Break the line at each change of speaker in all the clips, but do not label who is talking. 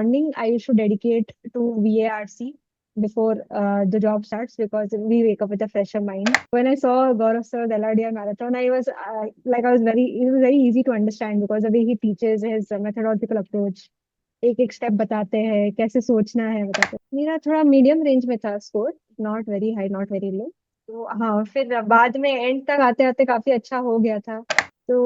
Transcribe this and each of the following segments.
morning, I used to dedicate to VARC before the job starts because we wake up with a fresher mind. When I saw Gaurav sir, the LRDI marathon, it was very easy to understand because the way he teaches his methodological approach. एक एक step बताते हैं कैसे सोचना है बताते हैं मेरा थोड़ा मीडियम रेंज में था score not very high not very low तो हाँ फिर बाद में एंड तक आते आते काफी अच्छा हो गया था तो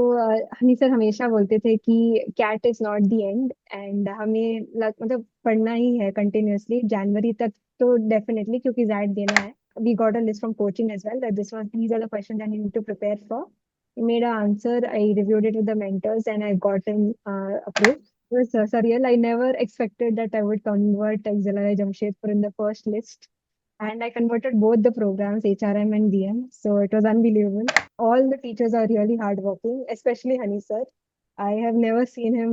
हनी सर हमेशा बोलते थे कि CAT is not the end end मतलब पढ़ना ही है कंटिन्यूअसली जनवरी तक तो डेफिनेटली क्योंकि जैट देना है we got a list from coaching as well that these are the questions I need to prepare for. I made an answer, I reviewed it with the mentors and I got him approved. It was surreal. I never expected that I would convert XLRI Jamshedpur in the first list. And I converted both the programs, HRM and DM. So it was unbelievable. All the teachers are really hardworking, especially Hani sir. I have never seen him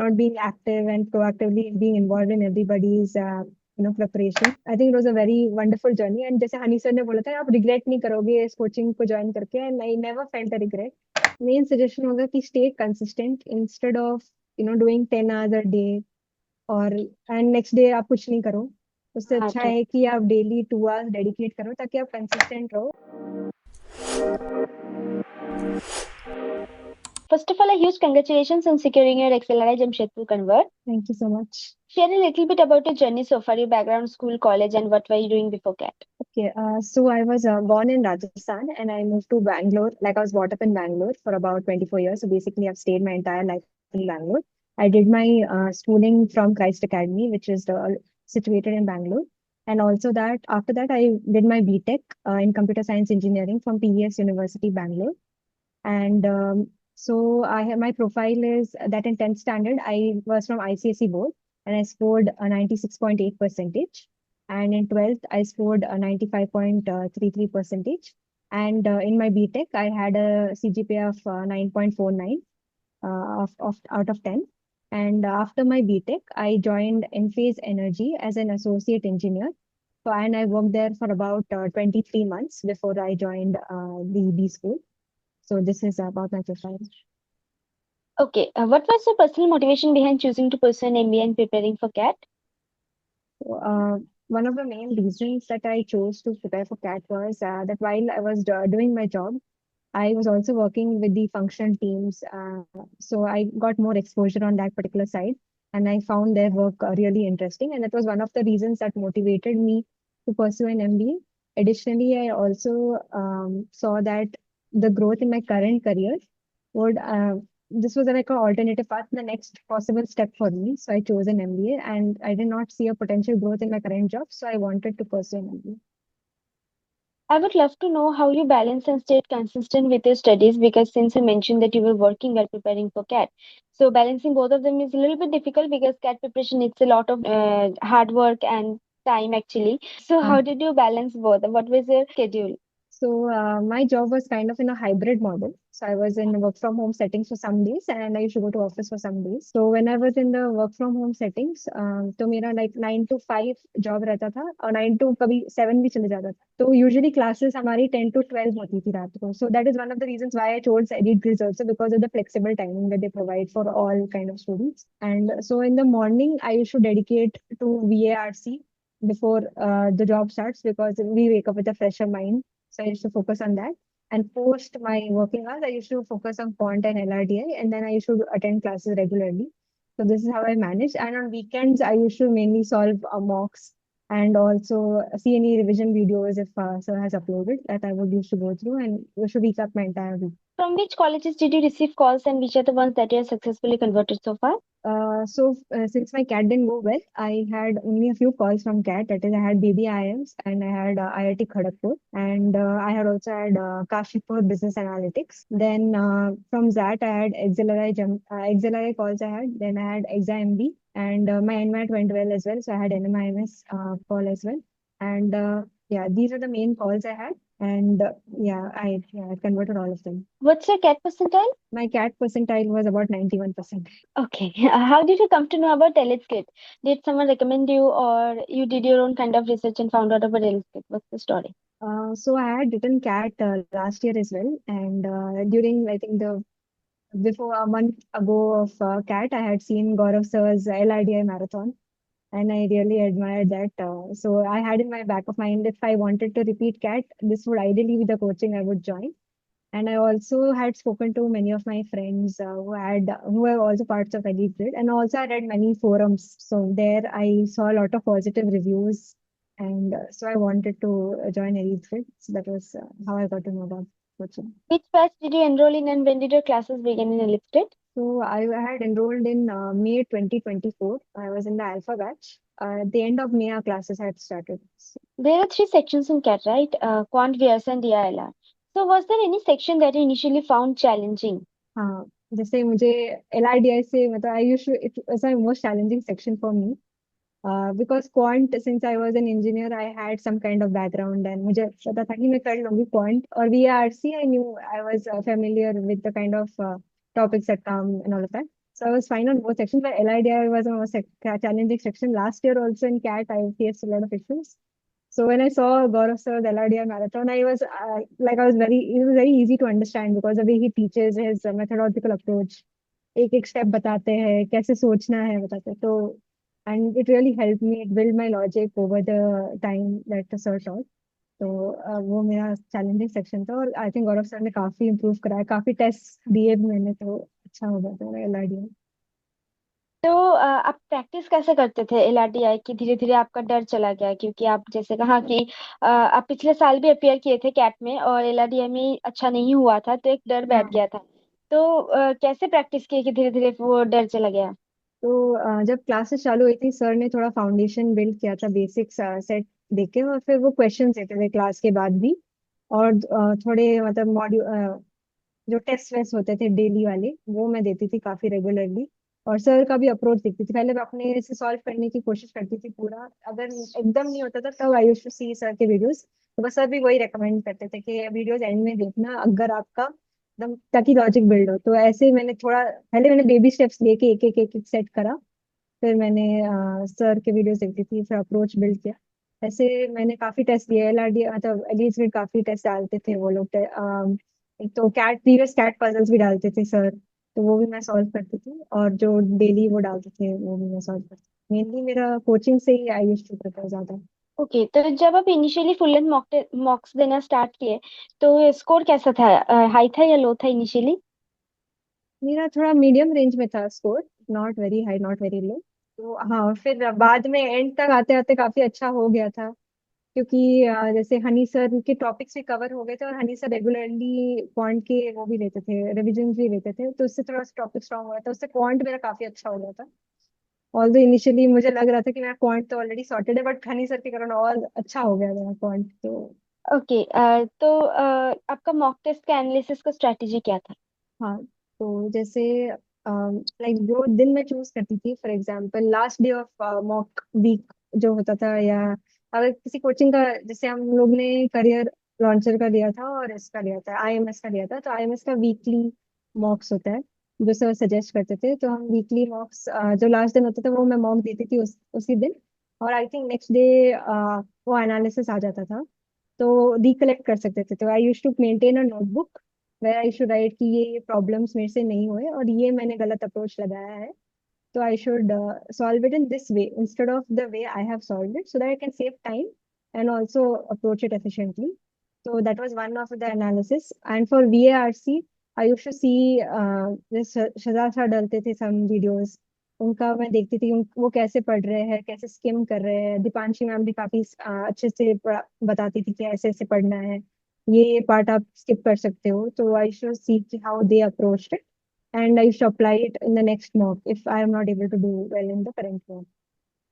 not being active and proactively being involved in everybody's preparation. I think it was a very wonderful journey. And जैसे Honey sir ने बोला था आप regret नहीं करोगे इस coaching को join करके and I never felt a regret. Main suggestion होगा कि stay consistent instead of doing 10 hours a day और and next day आप कुछ नहीं करो उससे
हाँ
अच्छा
true.
है कि आप डेली 2 hours डेडिकेट करो ताकि आप कंसिस्टेंट रहो.
First of all, a huge congratulations on securing your XLRI Jamshedpur convert.
Thank you so much.
Share a little bit about your journey so far, your background, school, college, and what were you doing before CAT?
Okay, so I was born in Rajasthan and I moved to Bangalore. Like I was brought up in Bangalore for about 24 years. So basically, I've stayed my entire life in Bangalore. I did my schooling from Christ Academy, which is situated in Bangalore. And also that after that, I did my BTech in computer science engineering from PES University, Bangalore. And so I have my profile is that in 10th standard, I was from ICSE board and I scored a 96.8 percentage. And in 12th, I scored a 95.33 percentage. And in my BTech, I had a CGPA of 9.49 out of 10. And after my BTech, I joined Enphase Energy as an associate engineer. So, and I worked there for about 23 months before I joined the B school. So this is about my profile.
Okay, what was your personal motivation behind choosing to pursue an MBA and preparing for CAT?
So, one of the main reasons that I chose to prepare for CAT was that while I was doing my job, I was also working with the functional teams. So I got more exposure on that particular side, and I found their work really interesting. And that was one of the reasons that motivated me to pursue an MBA. Additionally, I also saw that the growth in my current career would this was like an alternative path, the next possible step for me. So I chose an MBA, and I did not see a potential growth in my current job, so I wanted to pursue an MBA.
I would love to know how you balance and stay consistent with your studies because since you mentioned that you were working while preparing for CAT, so balancing both of them is a little bit difficult because CAT preparation needs a lot of hard work and time actually. So how did you balance both? What was your schedule?
So my job was kind of in a hybrid model. So I was in work from home settings for some days and I used to go to office for some days. So when I was in the work from home settings, तो मेरा like 9 to 5 job रहता था और 9 to कभी 7 भी चले जाता था. तो usually classes हमारी 10 to 12 होती थी रात को. So that is one of the reasons why I chose Elitesgrid also because of the flexible timing that they provide for all kind of students. And so in the morning, I used to dedicate to VARC before the job starts because we wake up with a fresher mind. So I used to focus on that. And post my working hours, I used to focus on quant and LRDI, and then I used to attend classes regularly. So this is how I managed. And on weekends, I used to mainly solve mocks and also see any revision videos if sir has uploaded that I would used to go through and used to recap my entire week.
From which colleges did you receive calls and which are the ones that you have successfully converted so far?
Since my CAT didn't go well, I had only a few calls from CAT. That is, I had BB IIMs and I had IIT Kharagpur, and I had also had Kashipur Business Analytics. Then from that, I had XLRI calls. I had then I had XAMB, and my NMAT went well as well. So I had NMIMS call as well, and yeah, these are the main calls I had. And I converted all of them.
What's your CAT percentile?
My CAT percentile was about 91%.
Okay. How did you come to know about Elitesgrid? Did someone recommend you or you did your own kind of research and found out about Elitesgrid? What's the story?
So I had written CAT last year as well, and during I think the before a month ago of CAT, I had seen Gaurav sir's LRDI marathon, and I really admired that. So I had in my back of mind, if I wanted to repeat CAT, this would ideally be the coaching I would join. And I also had spoken to many of my friends who were also parts of Elitesgrid, and also I read many forums. So there I saw a lot of positive reviews, and so I wanted to join Elitesgrid. So that was how I got to know about coaching.
Which batch did you enroll in and when did your classes begin in Elitesgrid?
So I had enrolled in May 2024. I was in the Alpha batch. At the end of May, our classes had started.
There are three sections in CAT, right? Quant, VS, and DILR. So was there any section that you initially found challenging?
हाँ, जैसे मुझे LRDI से मतलब I used to it was my most challenging section for me. Because quant, since I was an engineer, I had some kind of background and मुझे पता था कि मैं कर लूंगी quant. और VARC, I knew I was familiar with the kind of topics that come and all of that. So I was fine on both sections, but LIDI was the most challenging section. Last year also in CAT, I faced a lot of issues. So when I saw Gaurav sir's LRDI marathon, it was very easy to understand because the way he teaches his methodological approach, एक एक step बताते हैं कैसे सोचना है बताते हैं तो and it really help me it build my logic over the time that sir taught तो वो मेरा चैलेंजिंग सेक्शन था और आई थिंक गौरव सर ने काफी इम्प्रूव कराया काफी टेस्ट दिए भी मैंने तो अच्छा हो गया था मेरा एलआरडी।
तो आप प्रैक्टिस कैसे करते थे एलआरटीआई की? धीरे धीरे आपका डर चला गया क्योंकि आप जैसे कहा कि आप पिछले साल भी अपियर किए थे कैट में और एलआरटीआई में अच्छा नहीं हुआ था, तो एक डर बैठ
हाँ
गया था। तो कैसे प्रैक्टिस किए कि धीरे धीरे वो डर चला गया?
तो जब क्लासेस चालू हुई थी सर ने थोड़ा फाउंडेशन बिल्ड किया था बेसिक्स सेट देके और फिर वो क्वेश्चन देते थे क्लास के बाद भी और थोड़े मतलब मॉड्यूल जो टेस्ट वेस्ट होते थे डेली वाले वो मैं देती थी काफी रेगुलरली और सर का भी अप्रोच देखती थी पहले मैं अपने से सॉल्व करने की कोशिश करती थी पूरा अगर एकदम नहीं होता था तब I used to see sir के वीडियोस तो बस सर भी वही रेकमेंड करते थे कि वीडियोस एंड में देखना अगर आपका एकदम ताकि लॉजिक बिल्ड हो तो ऐसे मैंने थोड़ा पहले मैंने बेबी स्टेप्स लेके एक एक सेट करा फिर मैंने सर के वीडियोस देखती थी फिर अप्रोच बिल्ड किया ऐसे मैंने काफी टेस्ट दिए एलआरडी मतलब एलिस में काफी टेस्ट डालते थे वो लोग एक तो कैट प्रीवियस कैट पजल्स भी डालते थे सर तो वो भी मैं सॉल्व करती थी और जो डेली वो डालते थे वो भी मैं सॉल्व करती थी मेनली मेरा कोचिंग से ही आई यूज्ड टू प्रिपेयर ज्यादा।
ओके, तो जब आप इनिशियली फुल लेंथ मॉक्स देना स्टार्ट किए तो स्कोर कैसा था? हाई था या लो था इनिशियली?
मेरा थोड़ा मीडियम रेंज में था score not very high not very low तो हाँ फिर बाद में एंड तक आते आते काफी अच्छा हो गया था क्योंकि जैसे हनी सर के टॉपिक्स भी कवर हो गए थे और हनी सर रेगुलरली क्वांट के वो भी लेते थे रिविजन भी लेते थे तो उससे थोड़ा सा टॉपिक स्ट्रांग हुआ था उससे क्वांट मेरा काफी अच्छा हो गया था ऑल्दो इनिशियली मुझे लग रहा था कि मेरा क्वांट तो ऑलरेडी सॉर्टेड है बट हनी सर के कारण और अच्छा हो गया मेरा क्वांट तो
ओके, तो आपका मॉक टेस्ट का एनालिसिस का स्ट्रेटेजी क्या था?
हाँ तो जैसे लाइक जो दिन मैं चूज करती थी for example last day of mock week जो होता था या अगर किसी कोचिंग का जैसे हम लोग ने करियर लॉन्चर का लिया था और इसका लिया था आईएमएस का लिया था तो आईएमएस का वीकली मॉक्स होता है जो सर सजेस्ट करते थे तो हम वीकली मॉक्स जो लास्ट दिन होता था वो मैं मॉक देती थी उसी दिन और आई थिंक नेक्स्ट डे वो एनालिसिस आ जाता था तो रिकलेक्ट कर सकते थे तो I used to maintain a notebook where I should write कि ये प्रॉब्लम्स मेरे से नहीं हुए और ये मैंने गलत अप्रोच लगाया है तो I should solve it in this way instead of the way I have solved it so that I can save time and also approach it efficiently. So that was one of the analysis. And for VARC, I used to see this Shazad sir डालते थे some videos. उनका मैं देखती थी वो कैसे पढ़ रहे हैं कैसे स्किम कर रहे हैं दीपांशी मैम भी काफी अच्छे से बताती थी कि ऐसे ऐसे पढ़ना है ये पार्ट आप स्किप कर सकते हो तो आई should see how they approach and I should apply it in the next mock if I am not able to do well in the current mock.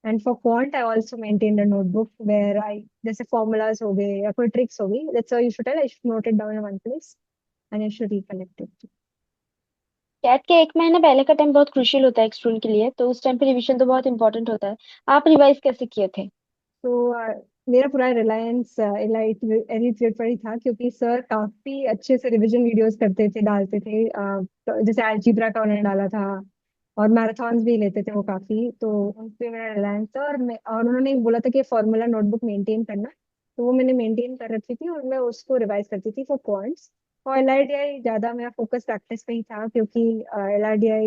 And for quant, I also maintained a notebook where I जैसे formulas हो गए या कोई tricks हो गई that's all you should tell I should note it down in one place and I should recollect it.
CAT के एक महीना पहले का टाइम बहुत क्रूशियल होता है एक स्टूडेंट के लिए, तो उस टाइम पे रिवीजन तो बहुत इंपॉर्टेंट होता है। आप रिवाइज कैसे किए थे?
तो मेरा पूरा रिलायंस एलिट पर ही था क्योंकि सर काफी अच्छे से रिवीजन वीडियोस करते थे डालते थे तो जैसे अलजीब्रा का उन्होंने डाला था और मैराथन्स भी लेते थे वो काफी तो उन पे मेरा रिलायंस था और उन्होंने बोला था कि फॉर्मूला नोटबुक मेंटेन करना तो वो मैंने मेंटेन कर रखी थी और मैं उसको रिवाइज करती थी फॉर पॉइंट्स और LRDI ज़्यादा मेरा फोकस प्रैक्टिस पे ही था, क्योंकि LRDI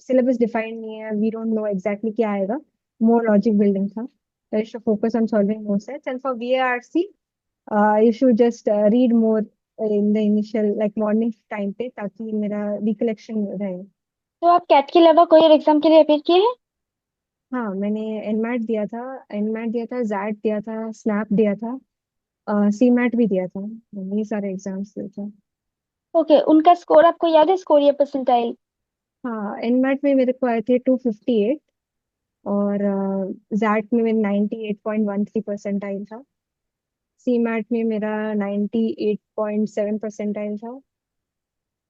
सिलेबस डिफाइंड नहीं है, वी डोंट नो एग्जैक्टली क्या आएगा, मोर लॉजिक बिल्डिंग था। So you should focus on solving more sets. And for VARC, you should just read more in the initial like morning time पे, ताकि मेरा recollection रहे।
तो आप कैट के अलावा कोई और एग्जाम के लिए अपेयर किए हैं?
हाँ, मैंने एनमैट दिया था, जैट दिया था, स्नैप दिया था, सी मैट भी दिया था। मैंने ये सारे एग्जाम्स दिए थे।
ओके, उनका स्कोर आपको याद है, स्कोर या परसेंटाइल?
हाँ, एनमैट में मेरे को आए थे 258, और जैट में मेरा 98.13 परसेंटाइल था। सी मैट में मेरा 98.7 परसेंटाइल था।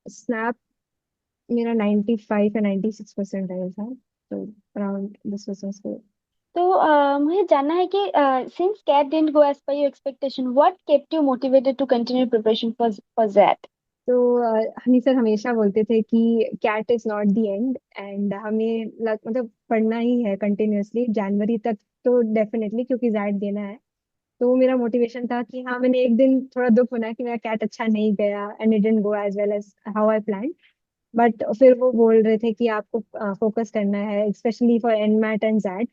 स्नैप मेरा 95 या 96 परसेंटाइल था। तो around this was my score.
तो मुझे जानना है कि since CAT didn't go as per your expectation, what kept you motivated to continue preparation for that?
तो हनी सर हमेशा बोलते थे कि CAT is not the end, and हमें मतलब पढ़ना ही है कंटिन्यूअसली जनवरी तक, तो डेफिनेटली, क्योंकि जैट देना है। तो मेरा मोटिवेशन था कि हाँ, मैंने एक दिन थोड़ा दुख होना कि मेरा कैट अच्छा नहीं गया and it didn't go as well as how I plan. But फिर वो बोल रहे थे कि आपको फोकस करना है, specially for NMAT and XAT.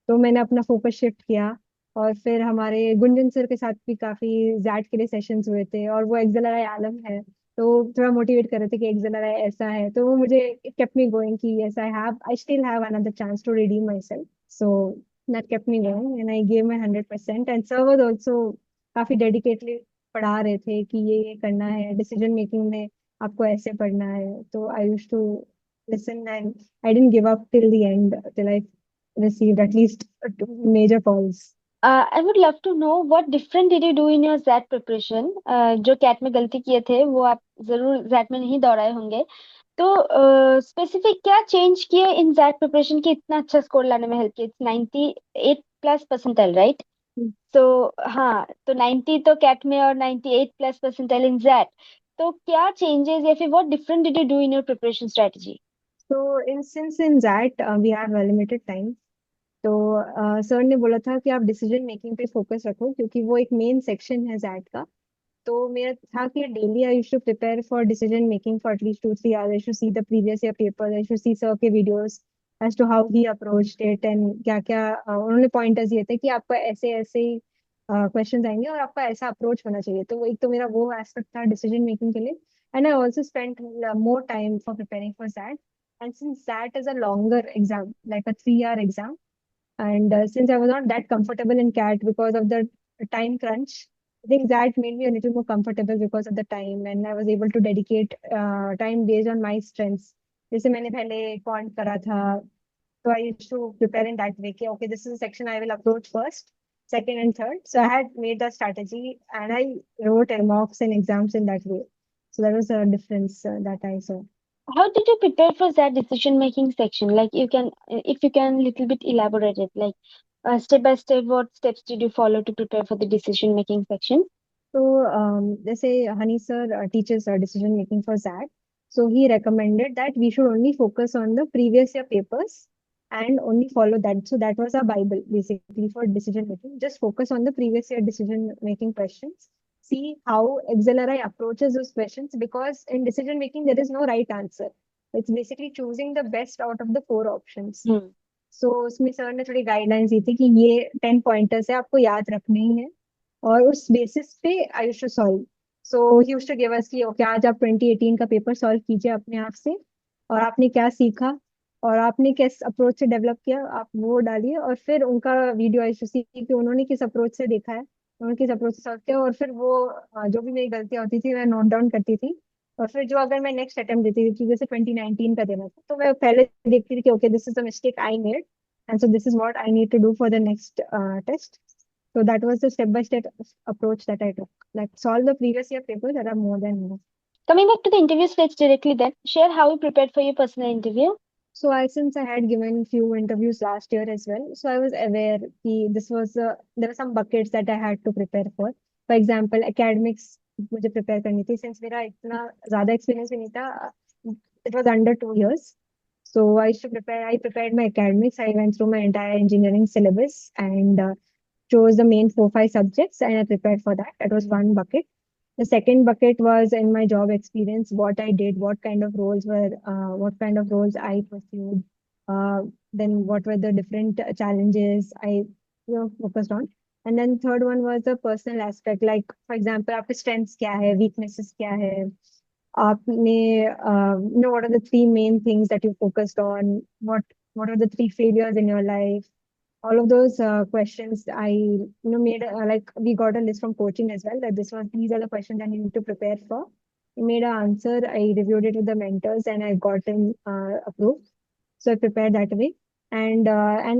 तो मैंने अपना फोकस शिफ्ट किया, और फिर हमारे गुंजन सर के साथ भी काफी जैट के लिए सेशंस हुए थे, और वो एक्सएलआरआई आलम है, तो थोड़ा मोटिवेट कर रहे थे कि एक्सएलआरआई ऐसा है, तो वो मुझे केप्ट मी गोइंग कि yes I still have another chance to redeem myself. So that kept me going and I give my 100%। And sir was also काफी डेडिकेटली पढ़ा रहे थे कि ये करना है, डिसीजन मेकिंग में आपको ऐसे पढ़ना है। तो I used to listen, and I didn't give up till the end, till I received at least two major calls.
I would love to know what different did you do in your XAT preparation. जो CAT में गलती किए थे वो आप जरूर jet में नहीं दोहराए होंगे। तो स्पेसिफिक क्या चेंज किए इन जैट प्रिपरेशन की इतना अच्छा स्कोर लाने में हेल्प किया? It's 98 plus percentile, right? तो हाँ, तो 90 तो कैट में और 98 प्लस परसेंटाइल इन जैट। तो क्या चेंजेस या फिर what different did you do in your preparation strategy?
So in since in that we have a limited time, तो सर ने बोला था कि आप डिसीजन मेकिंग पे फोकस रखो, क्योंकि वो एक मेन सेक्शन है जैट का। तो मेरा था कि daily I should prepare for decision making for at least 2-3 hours. I should see the previous year paper, I should see sir के videos as to how he approached it, and क्या क्या उन्होंने पॉइंटर्स दिए थे कि आपको ऐसे ऐसे क्वेश्चंस आएंगे और आपका ऐसा अप्रोच होना चाहिए। तो एक तो मेरा वो एस्पेक्ट था डिसीजन मेकिंग के लिए, and I also spent more time for preparing for that. And since that is a longer exam, like a 3 hour exam, and since I was not that comfortable in CAT because of the time crunch, I think that made me a little more comfortable because of the time, and I was able to dedicate time based on my strengths. जैसे मैंने पहले quant करा था, so I used to prepare in that way कि okay, this is a section I will approach first, second and third. So I had made the strategy and I wrote mocks and exams in that way. So that was a difference that I saw.
How did you prepare for that decision making section? Like you can, if you can little bit elaborate it, like step by step, what steps did you follow to prepare for the decision making section?
So, let's say Hani sir teaches decision making for ZAT. So he recommended that we should only focus on the previous year papers and only follow that. So that was our Bible basically for decision making. Just focus on the previous year decision making questions. See how XLRI approaches those questions, because in decision making there is no right answer. It's basically choosing the best out of the four options.
Hmm.
सो उसमें sir ने थोड़ी guidelines दी थी कि ये 10 pointers है, आपको याद रखने ही है, और उस बेसिस पे I used to solve. So he used to give us कि ओके, आज आप 2018 का पेपर सॉल्व कीजिए अपने आप से, और आपने क्या सीखा और आपने किस अप्रोच से डेवलप किया, आप वो डालिए। और फिर उनका वीडियो आई यूज्ड टू सी कि उन्होंने किस अप्रोच से देखा है, उन्होंने किस अप्रोच से सॉल्व किया, और फिर वो जो भी मेरी गलतियां होती थी मैं नोट डाउन करती थी। और फिर जो अगर मैं नेक्स्ट अटेम्प्ट देती थी, जैसे 2019 का देना था, तो मैं पहले देखती थी कि okay, this is the mistake I made, and so this is what I need to do for the next test. So that was the step-by-step approach that I took. Like solve the previous year papers that are more than enough.
Coming back to the interview stage directly, then share how you prepared for your personal interview.
So since I had given few interviews last year as well, so I was aware that this was there were some buckets that I had to prepare for. For example, academics मुझे prepare करनी थी, since मेरा इतना ज़्यादा experience भी नहीं था. It was under 2 years. So I prepared my academics. I went through my entire engineering syllabus and chose the main 4-5 subjects, and I prepared for that. That was one bucket. The second bucket was in my job experience, what I did, what kind of roles I pursued, uh, then what were the different challenges I focused on. And then third one was the personal aspect, like for example, आपके strengths क्या है, weaknesses क्या है, आपने what are the three main things that you focused on, what are the three failures in your life, all of those questions I made like we got a list from coaching as well that these are the questions I need to prepare for. I made an answer, I reviewed it with the mentors, and I got them approved. So I prepared that way. And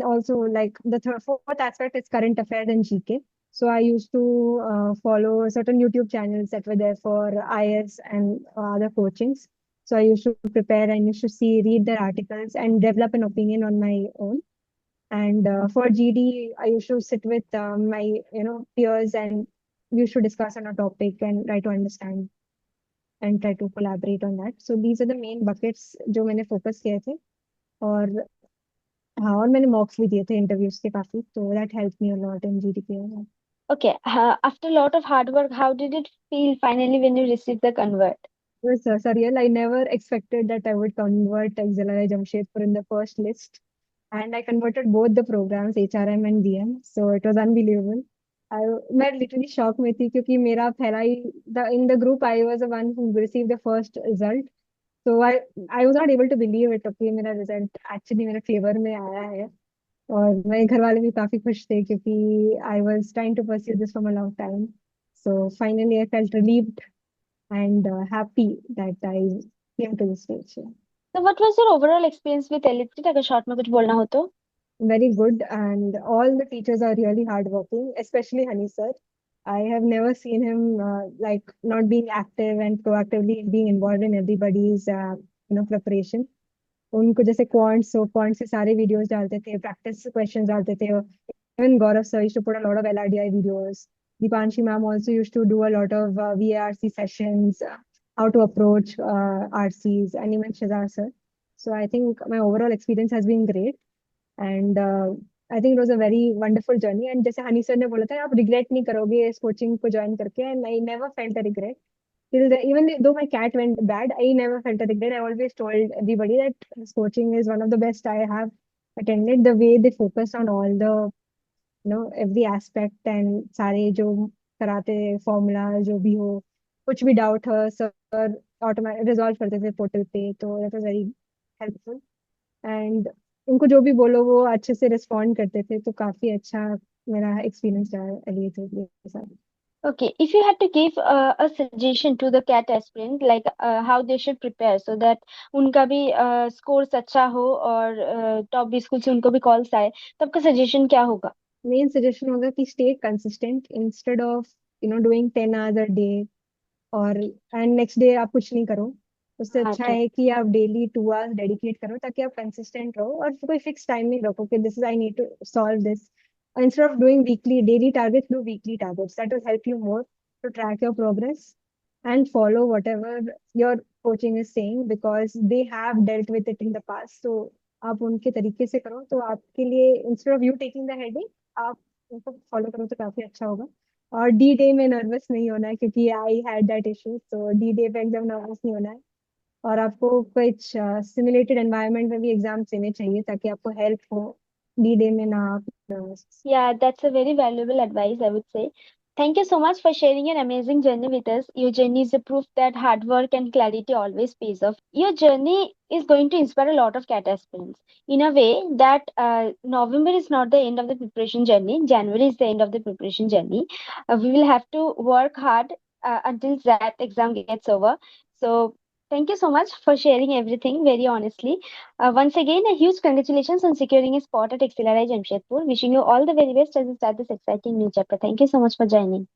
also like the fourth aspect is current affairs and GK. So I used to follow certain YouTube channels that were there for IS and other coachings. So I used to prepare and used to read their articles and develop an opinion on my own. And for GD, I used to sit with my peers, and we used to discuss on a topic and try to understand and try to collaborate on that. So these are the main buckets जो मैंने focus किए थे. और हाँ, और मैंने mocks भी दिए थे interviews के काफी, so that helped me a lot in GDPA.
Okay, after a lot of hard work, how did it feel finally when you received the convert?
It was surreal. I never expected that I would convert XLRI Jamshedpur in the first list. And I converted both the programs, HRM and DM. So it was unbelievable. मैं literally shocked में थी क्योंकि मेरा पहला ही in the group I was the one who received the first result. So I was not able to believe it. Okay, मेरा result actually मेरे favor में आया है. और मेरे घर वाले भी काफी खुश थे क्योंकि I was trying to pursue this from a long time. So finally I felt relieved and happy that I came to this stage. Yeah.
So what was your overall experience with Elitesgrid? अगर short में कुछ बोलना हो तो?
Very good, and all the teachers are really hardworking, especially Hani sir. I have never seen him like not being active and proactively being involved in everybody's preparation. उनको जैसे quants से सारे videos डालते थे, practice questions डालते थे. Even Gaurav sir used to put a lot of LRDI videos. Dipanshi ma'am also used to do a lot of VARC sessions, how to approach RCs, and even Shazar sir. So I think my overall experience has been great, and I think it was a very wonderful journey. And जैसे Honey sir ने बोला था आप regret नहीं करोगे इस coaching को join करके, and I never felt a regret. Even though my cat went bad, I never felt a regret. I always told everybody that this coaching is one of the best I have attended. The way they focus on all the every aspect and सारे जो कराते formula जो भी हो, कुछ भी doubt हो sir automatic resolve करते थे पोर्टल पे, तो that was very helpful. And उनको जो भी बोलो वो अच्छे से रिस्पॉन्ड करते थे, तो काफी अच्छा मेरा एक्सपीरियंस रहा एलियट के साथ.
Okay, if you had to give a suggestion to the CAT aspirant, like how they should prepare so that उनका भी scores अच्छा हो और top भी school से उनको भी calls आए, तो आपका suggestion क्या होगा?
मेन सजेशन होगा कि stay consistent instead of doing 10 hours a day और एंड नेक्स्ट डे आप कुछ नहीं करो. उससे
हाँ
अच्छा
true.
है कि आप डेली 2 hours डेडिकेट करो ताकि आप कंसिस्टेंट रहो, और कोई फिक्स टाइम नहीं रखो कि this is I need to solve this. Instead of doing weekly daily targets, do weekly targets. That will help you more to track your progress and follow whatever your coaching is saying, because they have dealt with it in the past. So आप उनके तरीके से करो तो आपके लिए, instead of you taking the headache, आप उनको फॉलो करो तो काफी अच्छा होगा. और डी डे में नर्वस नहीं होना है क्योंकि आई हैड दैट इशू, तो डी डे पे एकदम नर्वस नहीं होना है. और आपको कुछ सिमुलेटेड एनवायरनमेंट में भी एग्जाम देने चाहिए ताकि आपको हेल्प हो डी डे में ना आप nervous.
Yeah, that's a very valuable advice, I would say. Thank you so much for sharing your amazing journey with us. Your journey is a proof that hard work and clarity always pays off. Your journey is going to inspire a lot of CAT aspirants in a way that November is not the end of the preparation journey. January is the end of the preparation journey. We will have to work hard until that exam gets over. So thank you so much for sharing everything very honestly. Once again, a huge congratulations on securing a spot at XLRI Jamshedpur. Wishing you all the very best as you start this exciting new chapter. Thank you so much for joining.